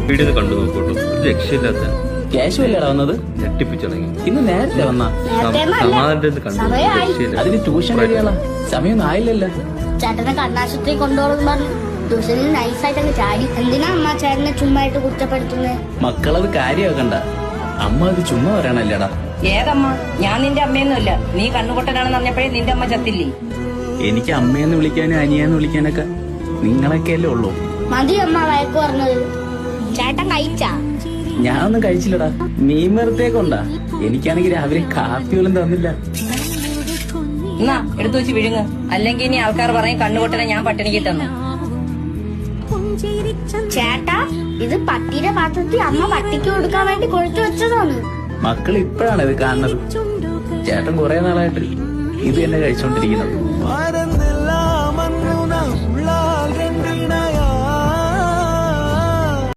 Video കണ്ടു നോക്കൂട്ടോ, ഒരു രക്ഷയില്ലാത്ത ക്യാഷ് അല്ലടാ വന്നത്, ഞെട്ടിപ്പിച്ചിളങ്ങി. ഇന്ന് നേരത്തെ വന്നാ സമാധാനത്തിൽ കണ്ടു, രക്ഷയില്ല. അതിന് ട്യൂഷൻ കഴിയാളാ, സമയൊന്നും ആയില്ലല്ലോ. ചേട്ടനെ കണ്ണാശുപത്രി കൊണ്ടുപോകും പറഞ്ഞു ട്യൂഷനിൽ നൈസായിട്ട് അങ്ങ് ചാടി. എന്തിനാ അമ്മ ചേട്ടനെ ചുമ്മായിട്ട് കുറ്റപ്പെടുത്തുന്നത്? മക്കളത് കാര്യമാക്കണ്ട, അമ്മ അത് ചുമ്മാ പറയണല്ലേടാ. ഏതമ്മ? ഞാൻ നിന്റെ അമ്മയൊന്നുമല്ല. നീ കണ്ണുപൊട്ടനാണെന്ന് അറിഞ്ഞപ്പോഴേ നിന്റെ അമ്മ ചത്തില്ലേ? എനിക്ക് അമ്മയെന്ന് വിളിക്കാനും അനിയെന്ന് വിളിക്കാനൊക്കെ നിങ്ങളൊക്കെയല്ലേ ഉള്ളൂ. മതി അമ്മ വഴക്ക് പറഞ്ഞത്. ചേട്ടൻ കഴിച്ചാ? ഞാനൊന്നും കഴിച്ചില്ലടാ, മീൻ വറുത്തേക്കൊണ്ടാ. എനിക്കാണെങ്കിൽ രാവിലെ കാപ്പി പോലും തന്നില്ല. എന്നാ എടുത്തു വെച്ച് വിഴുങ്ങ്, അല്ലെങ്കിൽ ഇനി ആൾക്കാർ പറയും കണ്ണുപൊട്ടനെ ഞാൻ പട്ടിണിക്ക് തന്നു. ചേട്ടാ, ഇത് പട്ടിയുടെ പാത്രത്തിൽ അമ്മ പട്ടിക്ക് കൊടുക്കാൻ വേണ്ടി കൊഴുത്തു വെച്ചതാണ്. മക്കൾ ഇപ്പോഴാണ് ഇത് കാണുന്നത്. ചേട്ടൻ കുറെ നാളായിട്ട് ഇത് തന്നെ കഴിച്ചോണ്ടിരിക്കുന്നത്.